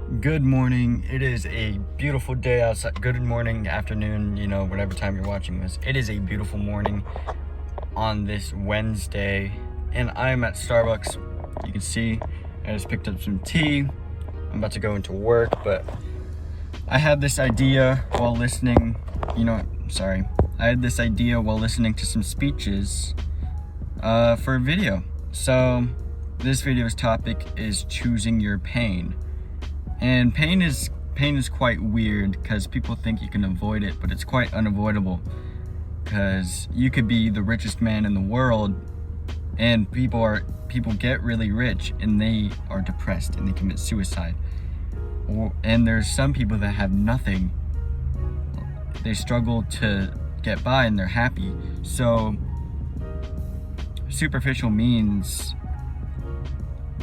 Good morning. It is a beautiful day outside. Good morning, afternoon, whatever time you're watching this. It is a beautiful morning on this Wednesday, and I'm at Starbucks. You can see I just picked up some tea. I'm about to go into work, but I had this idea while listening. I had this idea while listening to some speeches for a video. So this video's topic is choosing your pain. And pain is quite weird because people think you can avoid it, but it's quite unavoidable. Because you could be the richest man in the world, and people get really rich and they are depressed and they commit suicide. And there's some people that have nothing. They struggle to get by and they're happy. So superficial means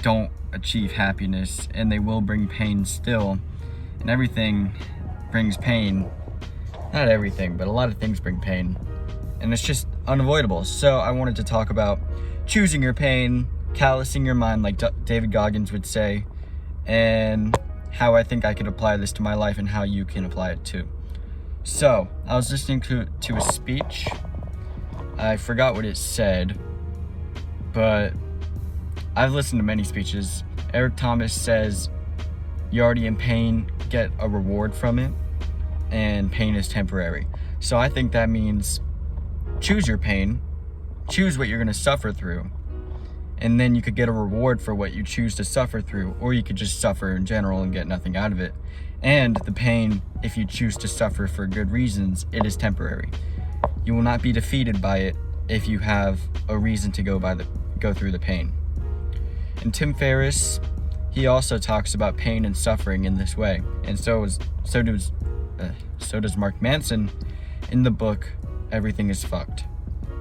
don't achieve happiness, and they will bring pain still. And everything brings pain. Not everything, but a lot of things bring pain, and it's just unavoidable. So I wanted to talk about choosing your pain, callousing your mind, like David Goggins would say, and how I think I could apply this to my life and how you can apply it too. So I was listening to a speech. I forgot what it said, but I've listened to many speeches. Eric Thomas says, you're already in pain, get a reward from it, and pain is temporary. So I think that means choose your pain, choose what you're gonna suffer through, and then you could get a reward for what you choose to suffer through, or you could just suffer in general and get nothing out of it. And the pain, if you choose to suffer for good reasons, it is temporary. You will not be defeated by it if you have a reason to go through the pain. And Tim Ferriss, he also talks about pain and suffering in this way, and so does Mark Manson in the book Everything is Fucked.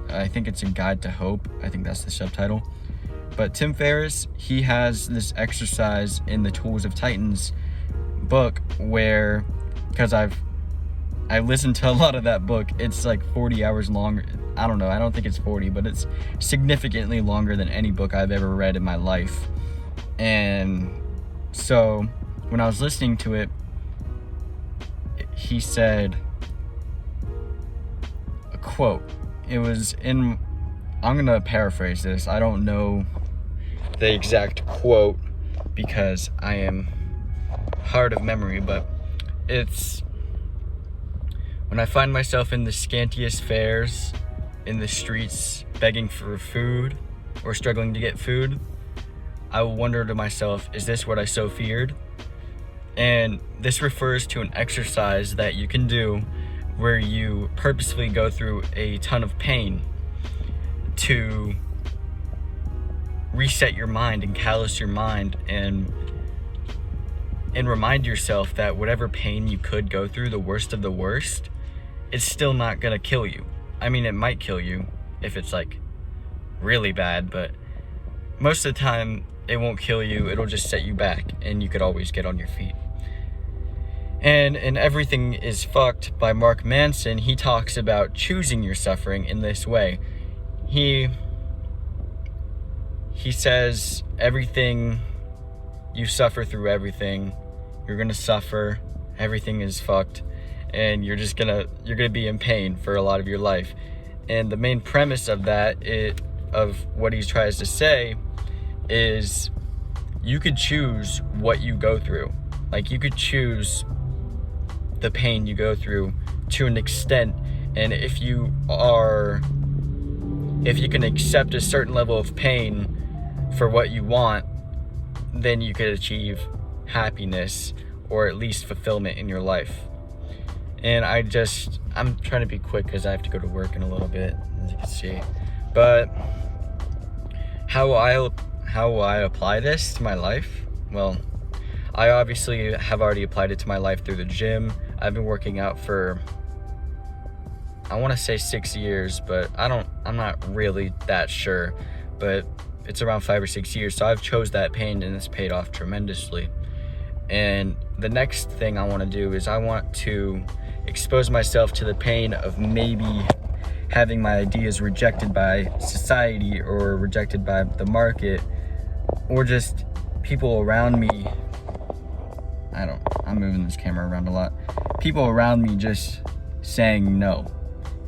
I think it's a guide to hope. I think that's the subtitle. But Tim Ferriss, he has this exercise in the Tools of Titans book where, because I've listened to a lot of that book, it's like 40 hours long. I don't know, I don't think it's 40, but it's significantly longer than any book I've ever read in my life. And so when I was listening to it, he said a quote. I'm gonna paraphrase this. I don't know the exact quote because I am hard of memory, but it's, when I find myself in the scantiest fares, in the streets, begging for food or struggling to get food, I will wonder to myself, is this what I so feared? And this refers to an exercise that you can do where you purposefully go through a ton of pain to reset your mind and callous your mind and remind yourself that whatever pain you could go through, the worst of the worst, it's still not gonna kill you. I mean, it might kill you if it's like really bad, but most of the time it won't kill you. It'll just set you back and you could always get on your feet. And in Everything is Fucked by Mark Manson, he talks about choosing your suffering in this way. He says everything, you suffer through everything. You're gonna suffer. Everything is fucked. And you're gonna be in pain for a lot of your life. And the main premise of that, of what he tries to say, is you could choose what you go through. Like, you could choose the pain you go through to an extent, and if you can accept a certain level of pain for what you want, then you could achieve happiness or at least fulfillment in your life. And I'm trying to be quick because I have to go to work in a little bit, as you can see. But how will I apply this to my life? Well, I obviously have already applied it to my life through the gym. I've been working out for, I want to say 6 years, but I'm not really that sure, but it's around 5 or 6 years. So I've chose that pain and it's paid off tremendously. And the next thing I want to do is I want to expose myself to the pain of maybe having my ideas rejected by society or rejected by the market, or just people around me I'm moving this camera around a lot. People around me just saying no.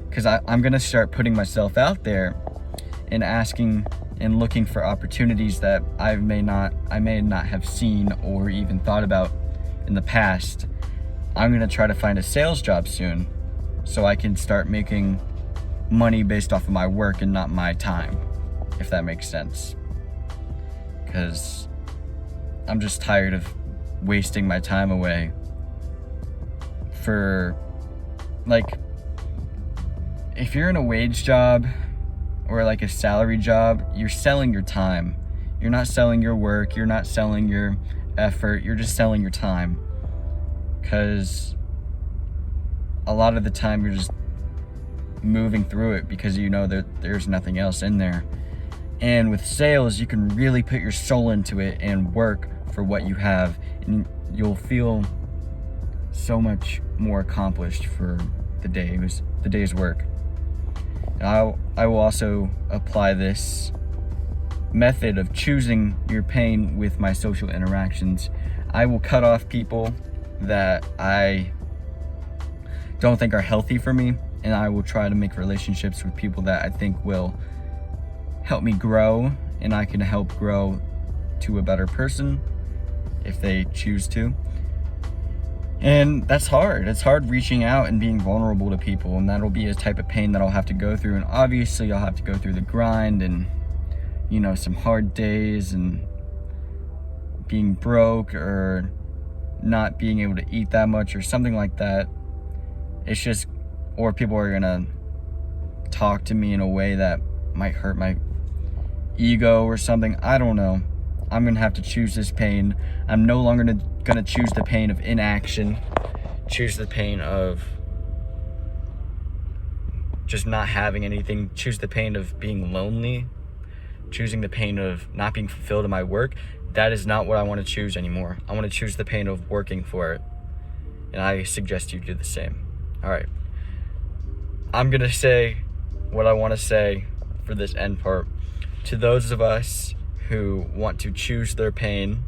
Because I'm gonna start putting myself out there and asking and looking for opportunities that I may not have seen or even thought about in the past. I'm gonna try to find a sales job soon so I can start making money based off of my work and not my time, if that makes sense. Because I'm just tired of wasting my time away for, like, if you're in a wage job or like a salary job, you're selling your time. You're not selling your work, you're not selling your effort, you're just selling your time. Because a lot of the time you're just moving through it because you know that there's nothing else in there. And with sales, you can really put your soul into it and work for what you have, and you'll feel so much more accomplished for the day's work. And I will also apply this method of choosing your pain with my social interactions. I will cut off people that I don't think are healthy for me, and I will try to make relationships with people that I think will help me grow, and I can help grow to a better person if they choose to. And that's hard. It's hard reaching out and being vulnerable to people, and that'll be a type of pain that I'll have to go through. And obviously I'll have to go through the grind and, you know, some hard days and being broke or not being able to eat that much or something like that. It's just, or people are gonna talk to me in a way that might hurt my ego or something. I don't know. I'm gonna have to choose this pain. I'm no longer gonna choose the pain of inaction, choose the pain of just not having anything, choose the pain of being lonely, choosing the pain of not being fulfilled in my work. That is not what I want to choose anymore. I want to choose the pain of working for it. And I suggest you do the same. All right. I'm gonna say what I want to say for this end part. To those of us who want to choose their pain,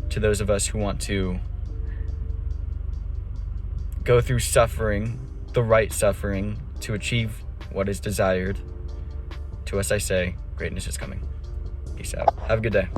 to those of us who want to go through suffering, the right suffering, to achieve what is desired, to us I say, greatness is coming. Peace out. Have a good day.